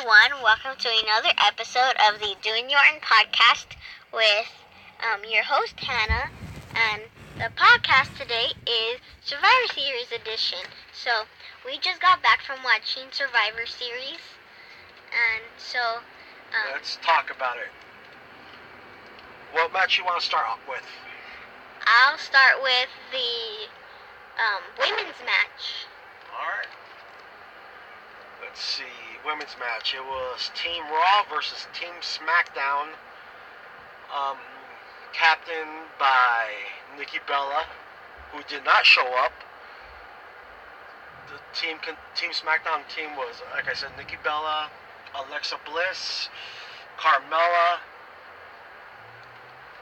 everyone. Welcome to another episode of the Doing Yorton podcast with your host, Hannah. And the podcast today is Survivor Series edition. So, we just got back from watching Survivor Series. And so... let's talk about it. What match you want to start off with? I'll start with the women's match. Alright. Let's see. Women's match. It was Team Raw versus Team SmackDown. Captained by Nikki Bella, who did not show up. The Team SmackDown team was, like I said, Nikki Bella, Alexa Bliss, Carmella,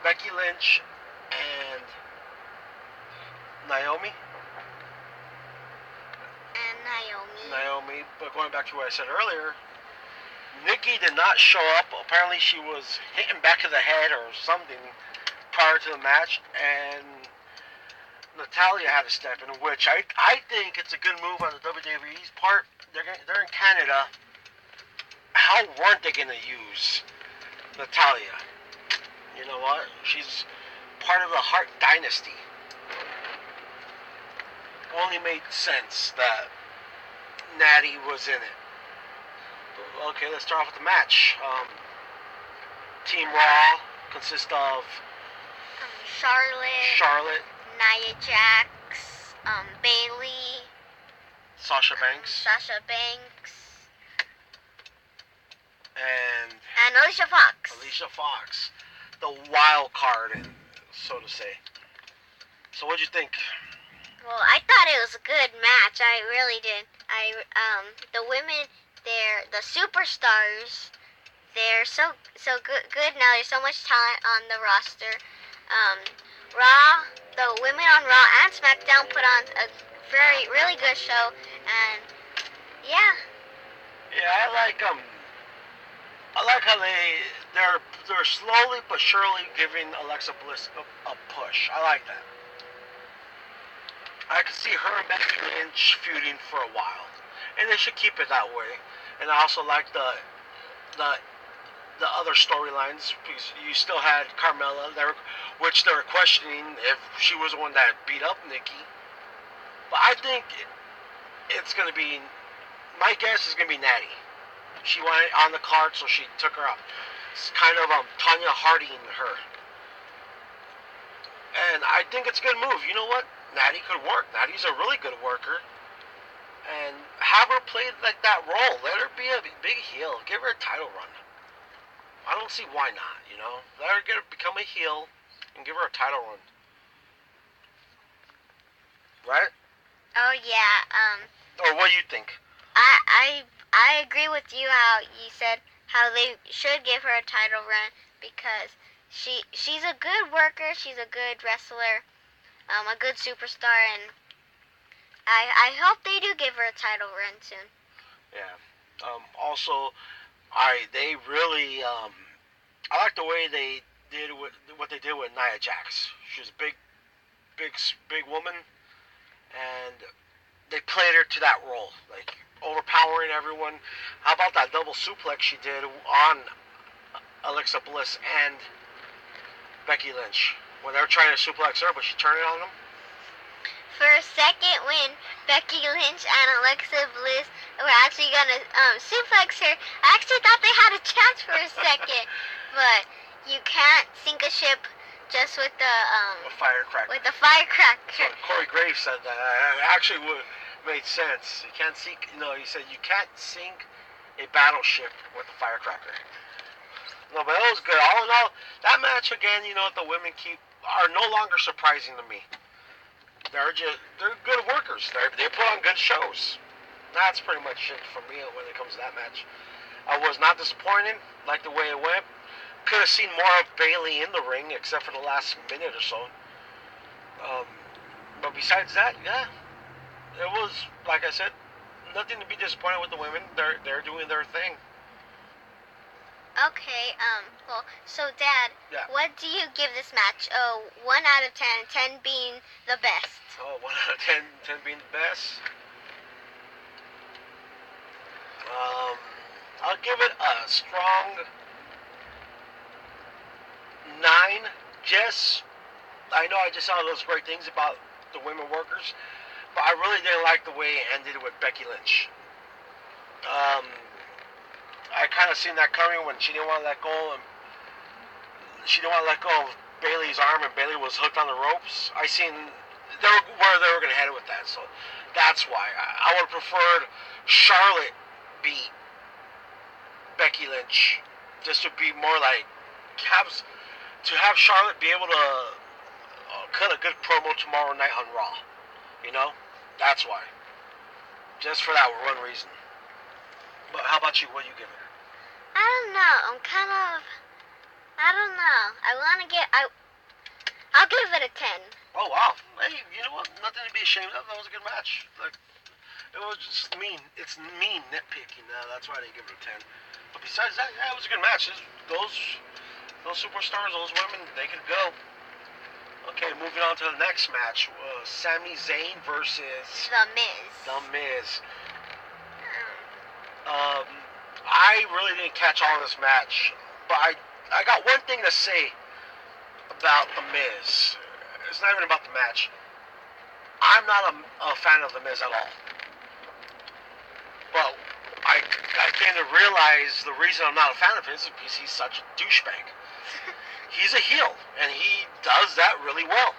Becky Lynch, and Naomi. Naomi, but going back to what I said earlier, Nikki did not show up. Apparently she was hitting back of the head or something prior to the match, and Natalya had to step in, which I think it's a good move on the WWE's part. They're in Canada. How weren't they going to use Natalya? You know what? She's part of the Hart Dynasty. Only made sense that Natty was in it. Okay, let's start off with the match. Team Raw consists of Charlotte, Nia Jax, Bayley, Sasha Banks, and Alicia Fox. The wild card, so to say. So what'd you think? Well, I thought it was a good match. I really did. The women, they're the superstars. They're so good now. There's so much talent on the roster. The women on Raw and SmackDown put on a really good show, and yeah. Yeah, I like how they're slowly but surely giving Alexa Bliss a push. I like that. I could see her and Becky Lynch feuding for a while, and they should keep it that way. And I also like the other storylines, because you still had Carmella, which they were questioning if she was the one that beat up Nikki. But I think it's going to be, my guess is going to be Natty. She wanted on the card, so she took her out. It's kind of Tanya Harding her. And I think it's a good move. You know what? Natty could work. Natty's a really good worker. And have her play like that role. Let her be a big heel. Give her a title run. I don't see why not, you know? Let her become a heel and give her a title run. Right? Oh, yeah. Or what do you think? I agree with you how you said how they should give her a title run, because she's a good worker, she's a good wrestler, a good superstar, and I hope they do give her a title run soon. Yeah. Also, they really I like the way they did what they did with Nia Jax. She's a big woman, and they played her to that role, like overpowering everyone. How about that double suplex she did on Alexa Bliss and Becky Lynch when they were trying to suplex her, but she turned it on them? For a second, when Becky Lynch and Alexa Bliss were actually gonna suplex her, I actually thought they had a chance for a second. But you can't sink a ship just with the firecracker. With the firecracker. So Corey Graves said that. It actually made sense. You can't sink. He said you can't sink a battleship with a firecracker. No, but that was good. All in all, that match again. The women are no longer surprising to me. They're good workers. They put on good shows. That's pretty much it for me when it comes to that match. I was not disappointed. Like the way it went. Could have seen more of Bayley in the ring, except for the last minute or so. But besides that, yeah, it was, like I said, nothing to be disappointed with the women. They're doing their thing. Okay, well, so Dad, yeah. What do you give this match? 1 out of 10, 10 being the best. Oh, 1 out of 10, 10 being the best? I'll give it a strong 9. Just, I know I just saw those great things about the women workers, but I really didn't like the way it ended with Becky Lynch. I kind of seen that coming when she didn't want to let go, and she didn't want to let go of Bayley's arm, and Bayley was hooked on the ropes. I seen where they were going to head with that, so that's why I would have preferred Charlotte beat Becky Lynch, just to be more like to have Charlotte be able to cut a good promo tomorrow night on Raw. You know, that's why. Just for that one reason. But how about you? What do you give it? I don't know. I don't know. I'll give it a 10. Oh wow! Hey, you know what? Nothing to be ashamed of. That was a good match. Like, it was just mean. It's mean nitpicking. That's why I didn't give it a 10. But besides that, yeah, it was a good match. Those superstars, those women, they could go. Okay, moving on to the next match. Sami Zayn versus The Miz. The Miz. I really didn't catch all of this match, but I got one thing to say about The Miz. It's not even about the match. I'm not a fan of The Miz at all. Well, I came to realize the reason I'm not a fan of his is because he's such a douchebag. He's a heel, and he does that really well.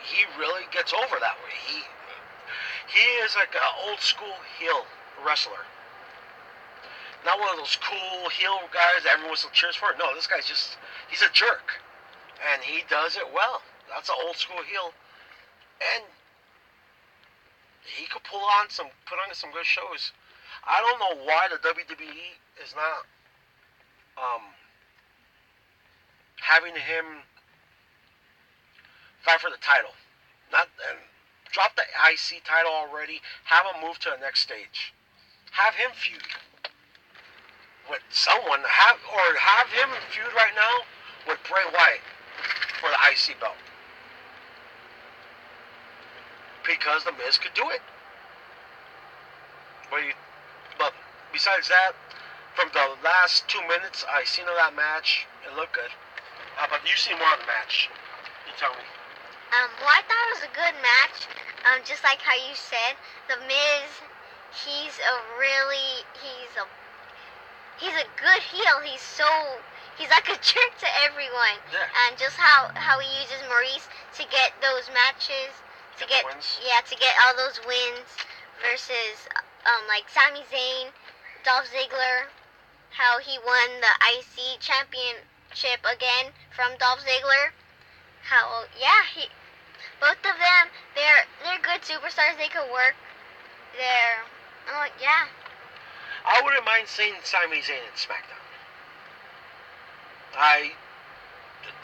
He really gets over that way. He is like an old school heel wrestler. Not one of those cool heel guys that everyone still cheers for. No, this guy's he's a jerk. And he does it well. That's an old school heel. And he could put on some good shows. I don't know why the WWE is not having him fight for the title. Drop the IC title already. Have him move to the next stage. Have him feud with someone. Have him feud right now with Bray Wyatt for the IC belt. Because The Miz could do it. But besides that, from the last 2 minutes I seen of that match, it looked good. But you see more of the match. You tell me. Well, I thought it was a good match. Just like how you said, The Miz, he's a good heel. He's like a jerk to everyone. Yeah. And just how he uses Maurice to get those matches, to get all those wins versus like Sami Zayn, Dolph Ziggler, how he won the IC championship again from Dolph Ziggler. Both of them, they're good superstars. They could work. I wouldn't mind seeing Sami Zayn in SmackDown.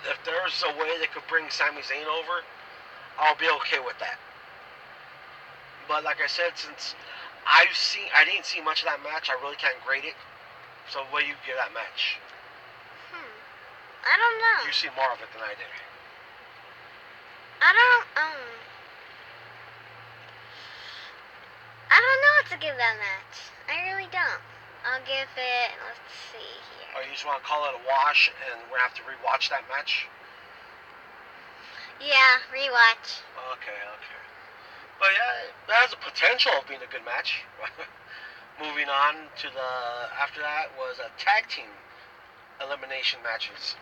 If there's a way they could bring Sami Zayn over, I'll be okay with that. But like I said, since I didn't see much of that match, I really can't grade it. So what do you give that match? I don't know. You see more of it than I did. I don't know what to give that match. I really don't. I'll give it, let's see here. Oh, you just want to call it a wash and we're going to have to rewatch that match? Yeah, rewatch. Okay. But yeah, that has a potential of being a good match. Moving on to after that was a tag team elimination matches.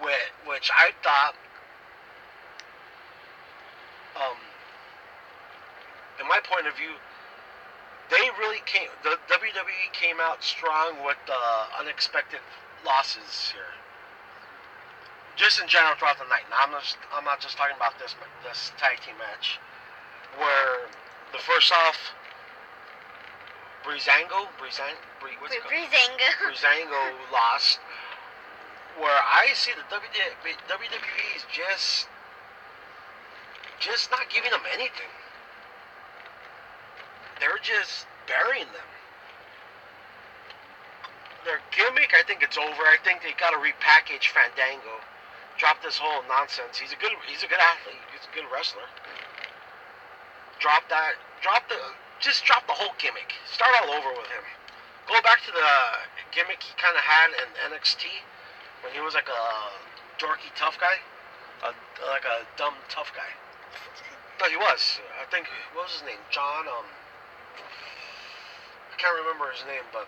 Which I thought, in my point of view, the WWE came out strong with unexpected losses here. Just in general throughout the night. Now, I'm not just talking about this tag team match. Where the first off, Breezango lost. Where I see the WWE is just not giving them anything. They're just burying them. Their gimmick, I think it's over. I think they got to repackage Fandango. Drop this whole nonsense. He's a good athlete. He's a good wrestler. Drop just drop the whole gimmick. Start all over with him. Go back to the gimmick he kind of had in NXT when he was like a dorky tough guy, like a dumb tough guy. No, he was. I think what was his name? John. I can't remember his name, but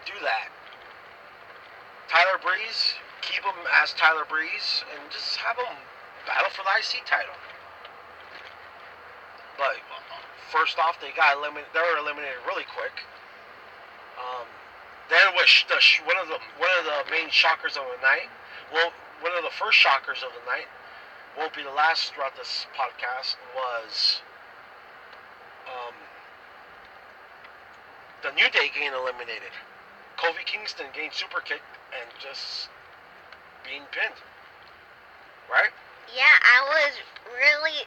do that. Tyler Breeze, keep him as Tyler Breeze, and just have him battle for the IC title. But first off, they were eliminated really quick. Then one of the main shockers of the night. Well, one of the first shockers of the night won't be the last throughout this podcast. Was the New Day getting eliminated. Kofi Kingston getting super kicked and just being pinned. Right? Yeah, I was really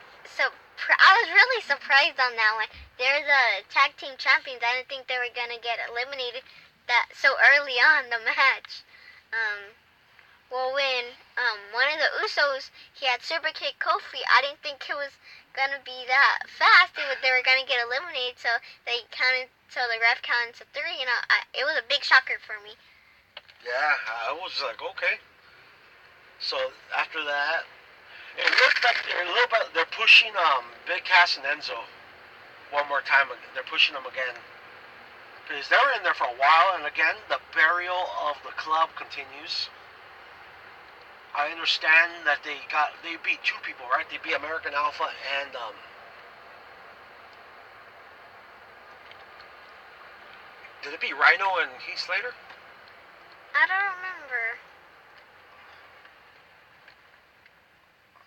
surprised on that one. They're the tag team champions. I didn't think they were gonna get eliminated that so early on the match. Well, when one of the Usos he had super kick Kofi, I didn't think it was gonna be that fast. They were gonna get eliminated, so they counted. So the ref counted to 3. It was a big shocker for me. Yeah, I was like, okay. So after that, it looked like they're pushing Big Cass and Enzo one more time. They're pushing them again because they were in there for a while, and again the burial of the club continues. I understand that they beat 2 people, right? They beat American Alpha and did it beat Rhino and Heath Slater? I don't remember.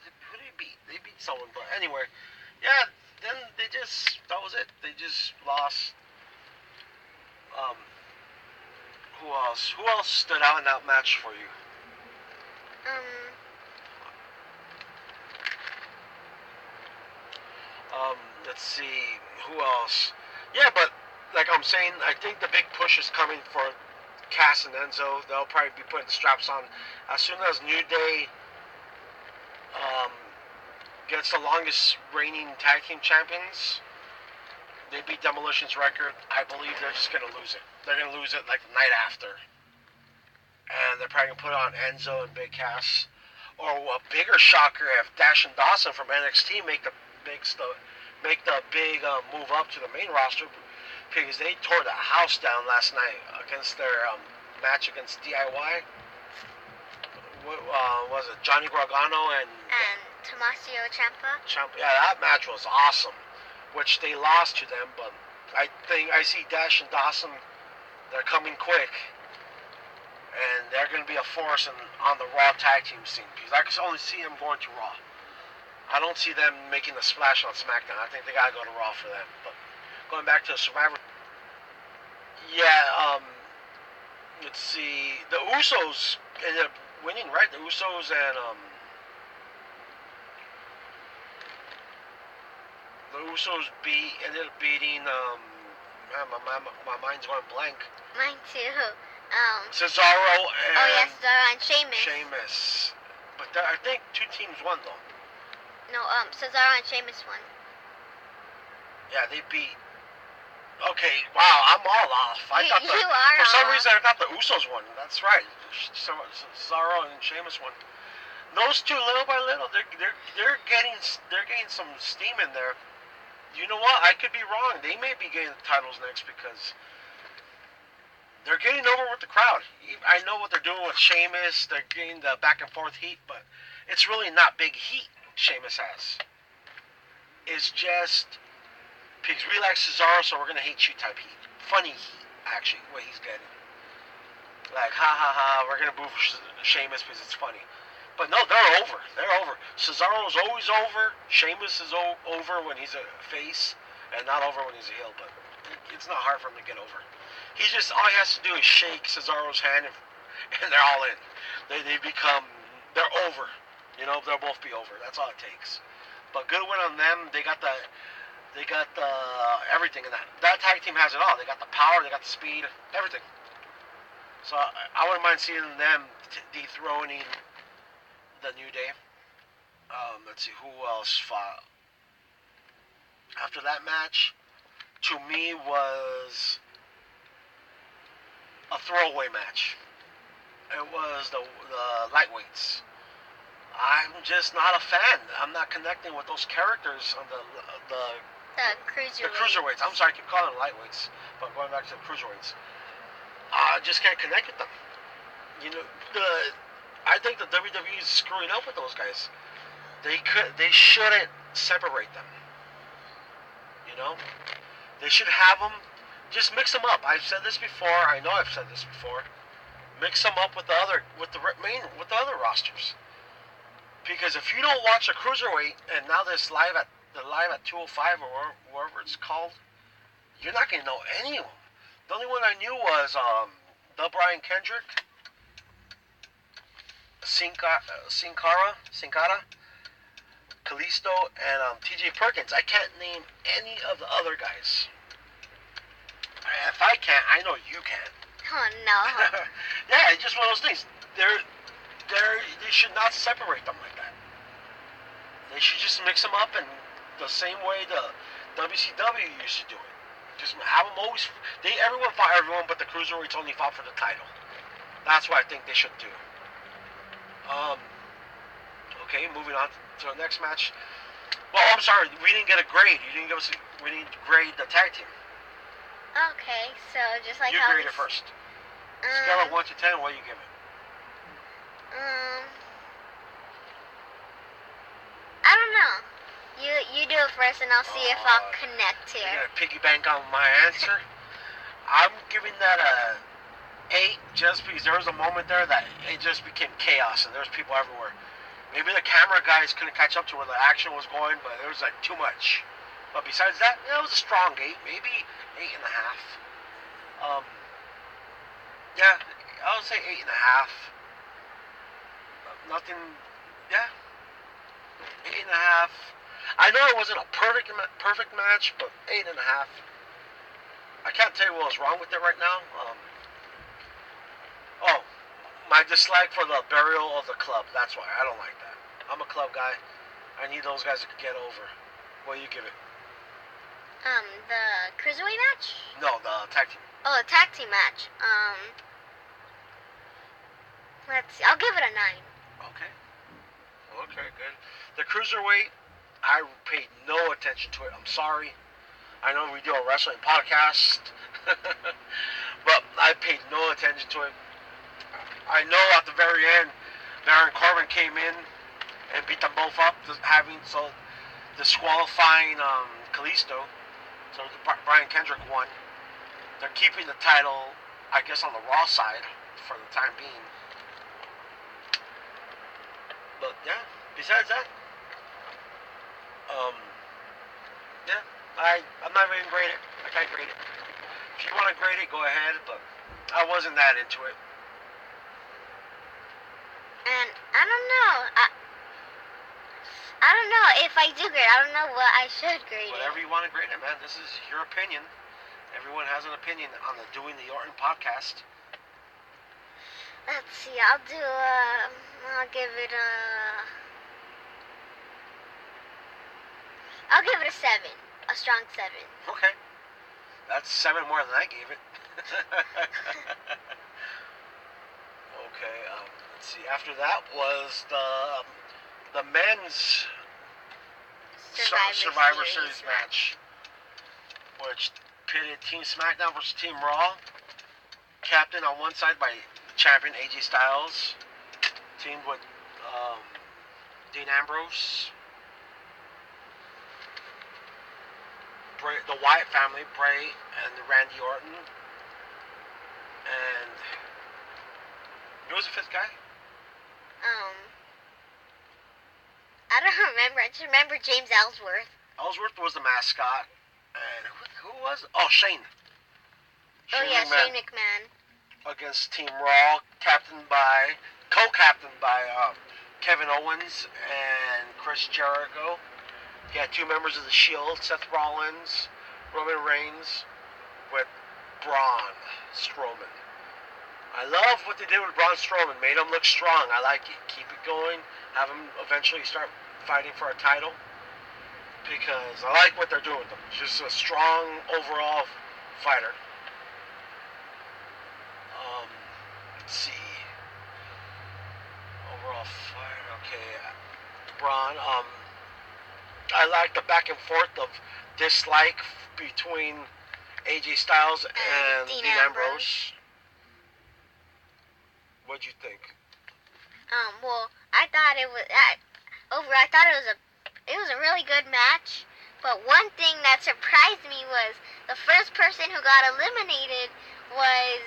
Who did they beat? They beat someone, but anyway, yeah. Then that was it. They just lost. Who else? Who else stood out in that match for you? Let's see. Who else? Yeah, but like I'm saying, I think the big push is coming for Cass and Enzo. They'll probably be putting straps on as soon as New Day gets the longest reigning tag team champions. They beat Demolition's record. I believe they're just gonna lose it. They're gonna lose it like the night after, and they're probably gonna put on Enzo and Big Cass. Or a bigger shocker if Dash and Dawson from NXT make the big move up to the main roster, because they tore the house down last night against their match against DIY. What was it? Johnny Gargano and Tommaso Ciampa. Yeah, that match was awesome, which they lost to them. But I think I see Dash and Dawson. They're coming quick, and they're going to be a force on the Raw tag team scene, because I can only see them going to Raw. I don't see them making a splash on SmackDown. I think they got to go to Raw for them. But going back to Survivor, yeah. Let's see. The Usos ended up winning, right? The Usos and ended up beating. My mind's going blank. Mine too. Cesaro and. Oh yes, Cesaro and Sheamus. Sheamus, but I think 2 teams won though. No, Cesaro and Sheamus won. Yeah, they beat. Okay, wow, I'm all off. For some reason, I thought the Usos won. That's right. Cesaro and Sheamus won. Those 2, little by little, they're getting some steam in there. You know what? I could be wrong. They may be getting the titles next because they're getting over with the crowd. I know what they're doing with Sheamus. They're getting the back and forth heat, but it's really not big heat Sheamus has. It's just because we like Cesaro, so we're gonna hate you type heat. Funny heat, actually, what he's getting. Like, ha ha ha, we're gonna boo Sheamus because it's funny. But no, they're over. They're over. Cesaro's always over. Sheamus is over when he's a face, and not over when he's a heel. But it's not hard for him to get over. He's just, all he has to do is shake Cesaro's hand, and they're all in. They're over. You know, they'll both be over. That's all it takes. But good win on them. They got the everything in that. That tag team has it all. They got the power. They got the speed. Everything. So I wouldn't mind seeing them dethroning the New Day. Let's see who else fought. After that match, to me was a throwaway match. It was the lightweights. I'm just not a fan. I'm not connecting with those characters on The cruiserweight. the cruiserweights. I'm sorry, I keep calling them lightweights, but going back to the cruiserweights, I just can't connect with them. You know, I think the WWE is screwing up with those guys. They shouldn't separate them. You know, they should have them. Just mix them up. I've said this before. I know I've said this before. Mix them up with the other rosters. Because if you don't watch a cruiserweight and now this live at 205 or wherever it's called, you're not gonna know any of them. The only one I knew was the Brian Kendrick, Sin Cara, Kalisto, and T.J. Perkins. I can't name any of the other guys. If I can't, I know you can. Oh no. Yeah, it's just one of those things. They should not separate them like that. They should just mix them up in the same way the WCW used to do it. Just have them always. Everyone fought everyone, but the cruiserweights only fought for the title. That's what I think they should do. Okay, moving on to the next match. Well, I'm sorry, we didn't get a grade. We didn't grade the tag team. Okay, so just like you how grade it first. Scale of 1 to 10, what do you give it? I don't know. You do it first, and I'll see if I'll connect here. You're gonna piggy bank on my answer. I'm giving that a 8, just because there was a moment there that it just became chaos, and there's people everywhere. Maybe the camera guys couldn't catch up to where the action was going, but there was like too much. But besides that, it was a strong 8, maybe 8.5. Yeah, I would say 8.5. Nothing. Yeah, 8.5. I know it wasn't a perfect match, but 8.5. I can't tell you what was wrong with it right now. My dislike for the burial of the club. That's why I don't like that. I'm a club guy. I need those guys to get over. What do you give it? The cruiserweight match? No, the tag team. Oh, the tag team match. Let's see. I'll give it a 9. Okay. Okay, good. The cruiserweight, I paid no attention to it. I'm sorry. I know we do a wrestling podcast, but I paid no attention to it. I know at the very end, Baron Corbin came in and beat them both up, disqualifying Kalisto. So Brian Kendrick won. They're keeping the title, I guess, on the Raw side for the time being. But yeah, besides that, yeah, I'm not even gonna grade it. I can't grade it. If you want to grade it, go ahead, but I wasn't that into it. And I don't know. I don't know if I do grade. I don't know what I should grade. Whatever you want to grade it, man. This is your opinion. Everyone has an opinion on the Doing the Orton podcast. Let's see. I'll give it a 7. A strong 7. Okay. That's 7 more than I gave it. Okay, let's see. After that was the men's Survivor Series match, which pitted Team SmackDown versus Team Raw. Captain on one side by champion AJ Styles, teamed with Dean Ambrose. The Wyatt family, Bray and Randy Orton. And who was the 5th guy? I don't remember. I just remember James Ellsworth. Ellsworth was the mascot. And who was it? Oh, Shane. Shane McMahon. Against Team Raw, co-captained by Kevin Owens and Chris Jericho. You had 2 members of the Shield, Seth Rollins, Roman Reigns, with Braun Strowman. I love what they did with Braun Strowman. Made him look strong. I like it. Keep it going. Have him eventually start fighting for a title. because I like what they're doing with him. Just a strong overall fighter. Let's see. Overall fighter. Okay. Braun. I like the back and forth of dislike between AJ Styles and Dean Dean Ambrose. Ambrose. What'd you think? Well, I thought it was it was a really good match. But one thing that surprised me was the first person who got eliminated was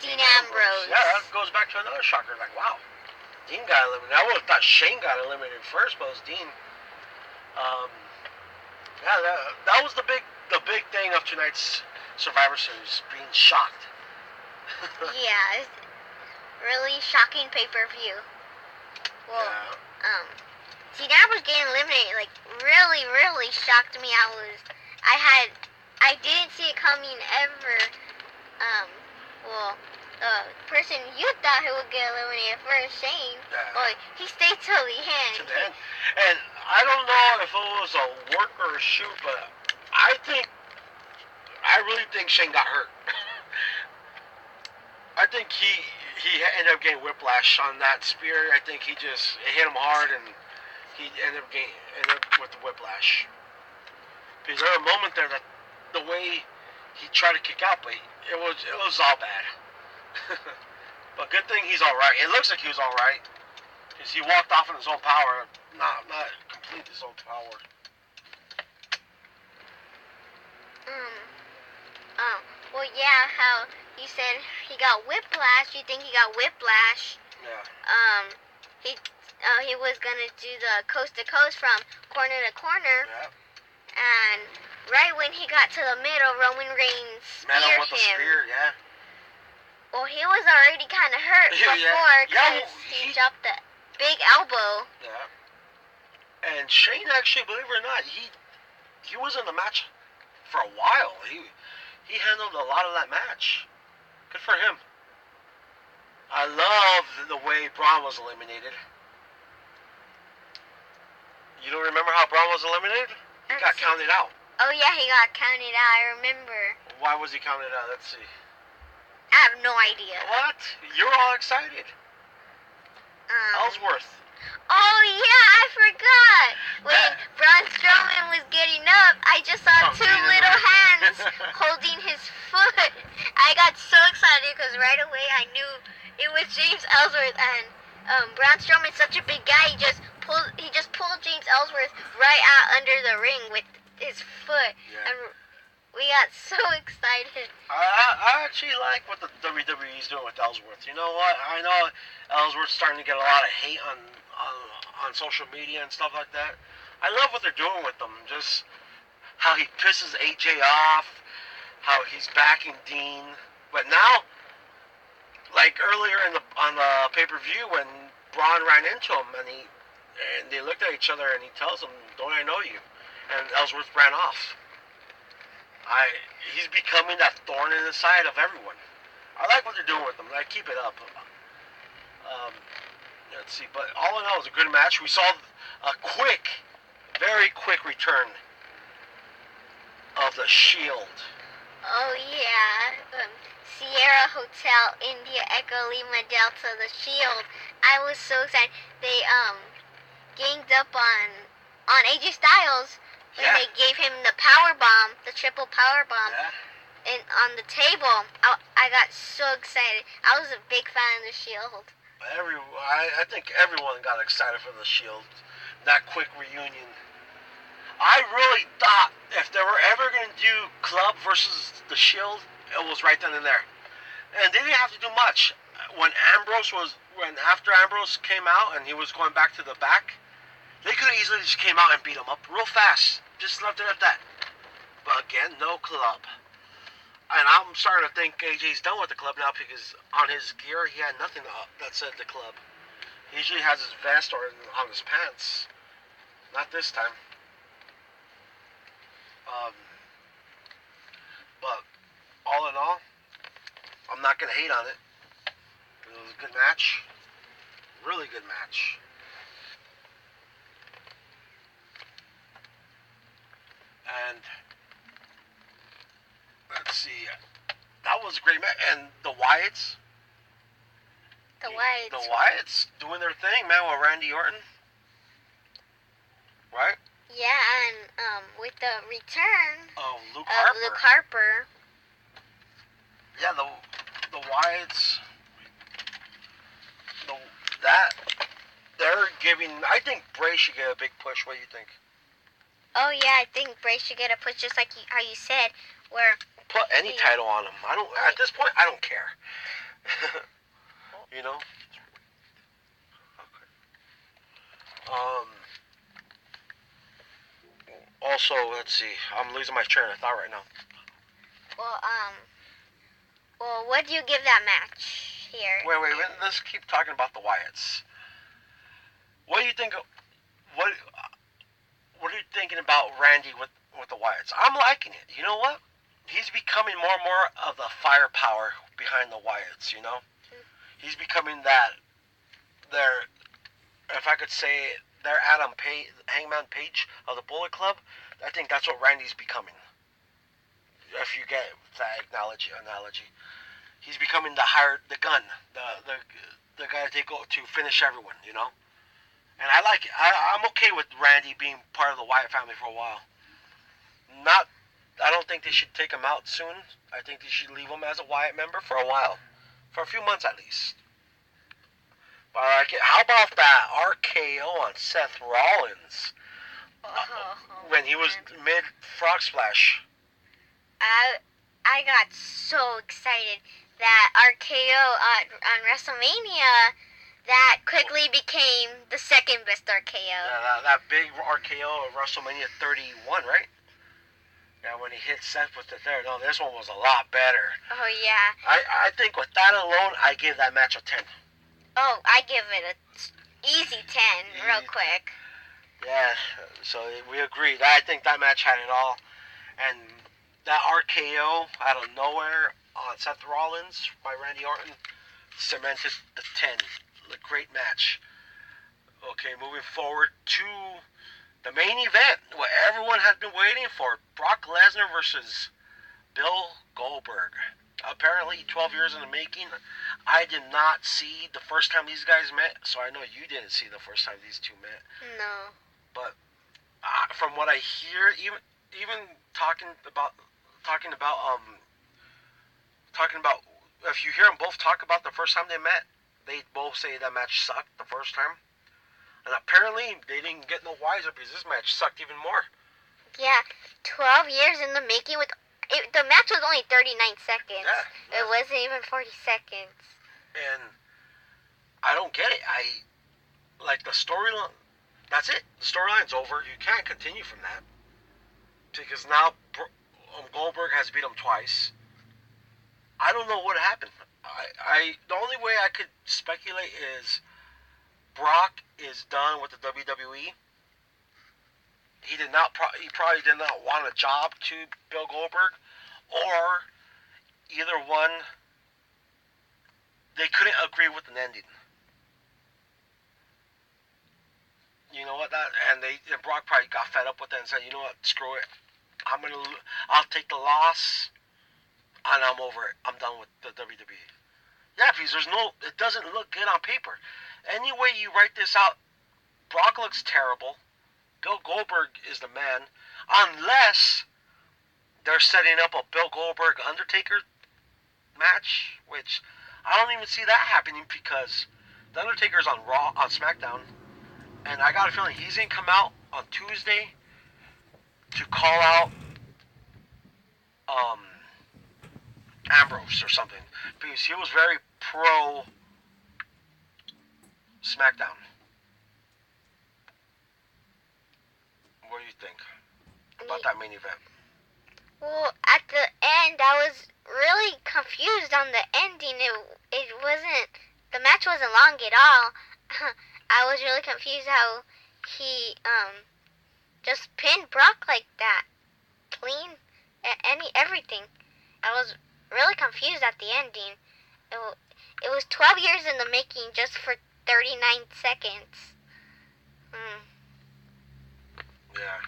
Dean Ambrose. Yeah, that goes back to another shocker. Like, wow, Dean got eliminated. I would have thought Shane got eliminated first, but it was Dean. Yeah, that was the big thing of tonight's Survivor Series, being shocked. Yeah, it's really shocking pay-per-view. Well, yeah. Dean Ambrose getting eliminated, like, really shocked me. I didn't see it coming ever. Well, the person you thought who would get eliminated first, Shane, well, he stayed till the end. To the end. And I don't know if it was a work or a shoot, but I really think Shane got hurt. I think he ended up getting whiplash on that spear. I think it hit him hard, and he ended up with the whiplash. Because there was a moment there that the way he tried to kick out, but it was all bad. But good thing he's all right. It looks like he was all right, because he walked off in his own power, not complete his own power. Well, yeah, how you said he got whiplash. You think he got whiplash? Yeah. He was gonna do the coast to coast from corner to corner. Yeah. And right when he got to the middle, Roman Reigns speared him. With the spear, yeah. Well, he was already kind of hurt before because he dropped the big elbow. Yeah. And Shane, actually, believe it or not, he was in the match for a while. He handled a lot of that match. Good for him. I love the way Braun was eliminated. You don't remember how Braun was eliminated? He got counted out. Oh, yeah, he got counted out. I remember. Why was he counted out? Let's see. I have no idea. What? You're all excited. Ellsworth. Oh, yeah, I forgot. When Braun Strowman was getting up, I just saw two little hands holding his foot. I got so excited because right away I knew it was James Ellsworth. And Braun Strowman's such a big guy, he just pulled James Ellsworth right out under the ring with his foot. Yeah. And we got so excited. I actually like what the WWE's doing with Ellsworth. You know what? I know Ellsworth's starting to get a lot of hate on social media and stuff like that. I love what they're doing with them. Just how he pisses AJ off, how he's backing Dean. But now, like earlier on the pay-per-view when Braun ran into him and they looked at each other and he tells him, "Don't I know you?" And Ellsworth ran off. He's becoming that thorn in the side of everyone. I like what they're doing with him. I keep it up. Let's see, but all in all, it was a good match. We saw a very quick return of the Shield. Oh yeah, Sierra Hotel, India Echo Lima Delta, the Shield. I was so excited. They ganged up on AJ Styles. And they gave him the power bomb, the triple power bomb, on the table. I got so excited. I was a big fan of the Shield. I think everyone got excited for the Shield. That quick reunion. I really thought if they were ever going to do Club versus the Shield, it was right then and there. And they didn't have to do much. After Ambrose came out and he was going back to the back, they could have easily just came out and beat him up real fast. Just left it at that. But again, no Club. And I'm starting to think AJ's done with the Club now because on his gear, he had nothing that said the Club. He usually has his vest or on his pants. Not this time. But all in all, I'm not going to hate on it. It was a good match. Really good match. And let's see, that was a great match. And the Wyatts. The Wyatts. The Wyatts doing their thing, man, with Randy Orton. Right? Yeah, and with the return of Luke Harper. Yeah, the Wyatts. They're giving. I think Bray should get a big push. What do you think? Oh yeah, I think Bray should get a push, just like how you said, where put any title on him. I don't. At this point, I don't care. You know. Okay. Also, let's see. I'm losing my train of thought right now. Well, what do you give that match here? Wait. Let's keep talking about the Wyatts. What do you think? What are you thinking about Randy with the Wyatts? I'm liking it. You know what? He's becoming more and more of the firepower behind the Wyatts. You know, he's becoming that. If I could say, they're Hangman Page of the Bullet Club. I think that's what Randy's becoming. If you get that analogy, he's becoming the gun, the guy to finish everyone. You know. And I like it. I'm okay with Randy being part of the Wyatt family for a while. I don't think they should take him out soon. I think they should leave him as a Wyatt member for a while. For a few months at least. But I like it. How about that RKO on Seth Rollins? When he was mid-frog splash. I got so excited that RKO on WrestleMania... That quickly became the second best RKO. Yeah, that big RKO of WrestleMania 31, right? Yeah, when he hit Seth with the third. No, this one was a lot better. Oh, yeah. I think with that alone, I give that match a 10. Oh, I give it a easy 10, real quick. Yeah, so we agree. I think that match had it all. And that RKO out of nowhere on Seth Rollins by Randy Orton cemented the 10. A great match. Okay, moving forward to the main event, what everyone has been waiting for: Brock Lesnar versus Bill Goldberg. Apparently 12 years in the making. I did not see the first time these guys met, so I know you didn't see the first time these two met. No. But from what I hear, even talking about if you hear them both talk about the first time they met, they both say that match sucked the first time. And apparently, they didn't get no wiser because this match sucked even more. Yeah, 12 years in the making the match was only 39 seconds. Yeah. It wasn't even 40 seconds. And I don't get it. Like the storyline, that's it. The storyline's over. You can't continue from that. Because now Goldberg has beat him twice. I don't know what happened. The only way I could speculate is Brock is done with the WWE. He probably did not want a job to Bill Goldberg, or either one, they couldn't agree with an ending. You know what? And Brock probably got fed up with it and said, "You know what? Screw it. I'll take the loss, and I'm over it. I'm done with the WWE." Yeah, because it doesn't look good on paper. Any way you write this out, Brock looks terrible. Bill Goldberg is the man, unless they're setting up a Bill Goldberg Undertaker match, which I don't even see that happening because the Undertaker's on Raw, on SmackDown, and I got a feeling he's gonna come out on Tuesday to call out Ambrose or something, because he was very pro SmackDown. What do you think about that main event? Well, at the end, I was really confused on the ending. It wasn't, the match wasn't long at all. I was really confused how he just pinned Brock like that, clean, everything. I was really confused at the ending. It was 12 years in the making just for 39 seconds. Yeah.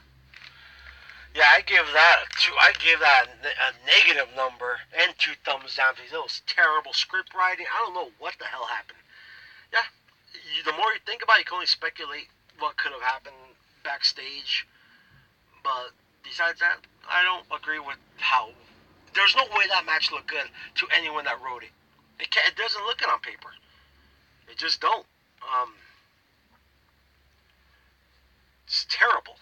Yeah, I give that a 2. I give that a negative number and 2 thumbs down because it was terrible script writing. I don't know what the hell happened. Yeah, the more you think about it, you can only speculate what could have happened backstage. But besides that, I don't agree with how. There's no way that match looked good to anyone that wrote it. It doesn't look good on paper. It just don't. Um, it's terrible.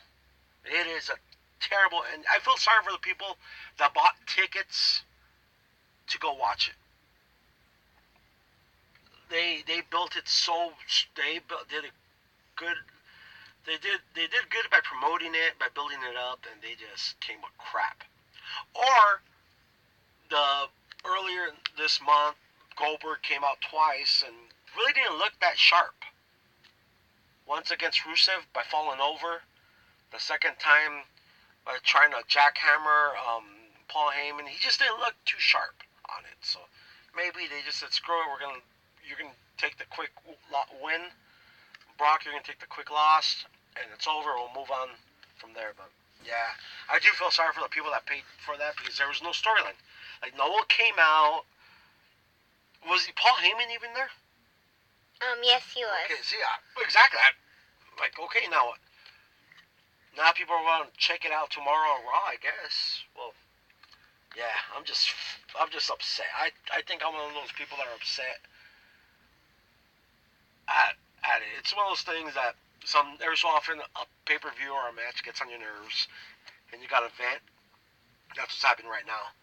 It is a terrible, and I feel sorry for the people that bought tickets to go watch it. They built it so did a good. They did good by promoting it, by building it up, and they just came with crap. Or the earlier this month, Goldberg came out twice and really didn't look that sharp. Once against Rusev by falling over. The second time by trying to jackhammer Paul Heyman. He just didn't look too sharp on it. So maybe they just said, screw it, you're gonna take the quick win. Brock, you're gonna take the quick loss, and it's over. We'll move on from there. But yeah, I do feel sorry for the people that paid for that because there was no storyline. Like no one came out. Was Paul Heyman even there? Yes, he was. Okay, see, exactly. Like, okay, now what? Now people are going to check it out tomorrow on Raw, I guess. Well, yeah, I'm just upset. I think I'm one of those people that are upset at it. It's one of those things that every so often a pay-per-view or a match gets on your nerves, and you got to vent. That's what's happening right now.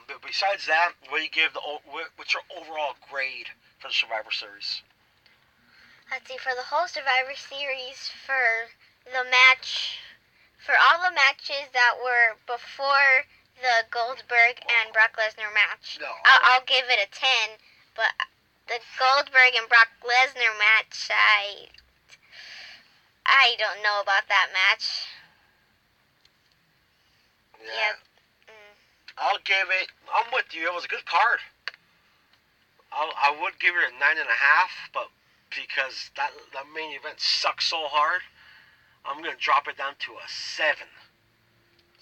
But besides that, what do you give what's your overall grade for the Survivor Series? Let's see, for the whole Survivor Series, for all the matches that were before the Goldberg and Brock Lesnar match, No, I'll give it a 10, but the Goldberg and Brock Lesnar match, I don't know about that match. Yeah. I'll give it. I'm with you. It was a good card. I would give it a 9.5, but because that main event sucked so hard, I'm gonna drop it down to a 7.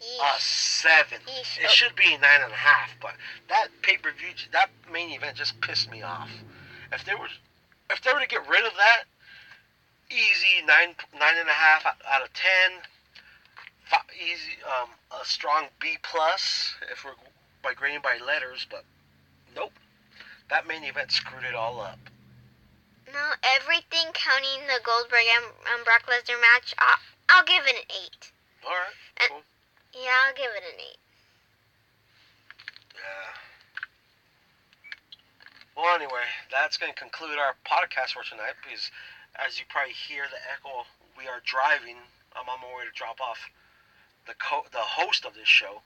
Yeesh. A 7. Yeesh. It should be 9.5, but that pay-per-view, that main event just pissed me off. If they were to get rid of that, easy 9.5 out of 10. Easy, a strong B plus if we're by grading by letters, but nope. That main event screwed it all up. No, everything counting the Goldberg and Brock Lesnar match, I'll give it an 8. All right, cool. Yeah, I'll give it an 8. Yeah. Well, anyway, that's going to conclude our podcast for tonight because, as you probably hear the echo, we are driving. I'm on my way to drop off the host of this show.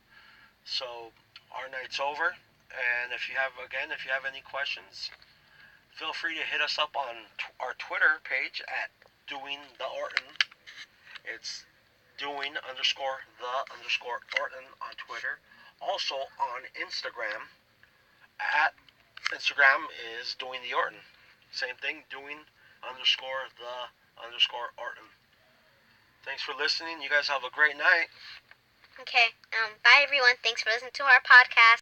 So our night's over, and if you have any questions, feel free to hit us up on our Twitter page at Doing the Orton. It's Doing _the_ Orton on Twitter. Also on Instagram, at Instagram is Doing the Orton. Same thing, Doing _the_ Orton. Thanks for listening. You guys have a great night. Okay, bye everyone. Thanks for listening to our podcast.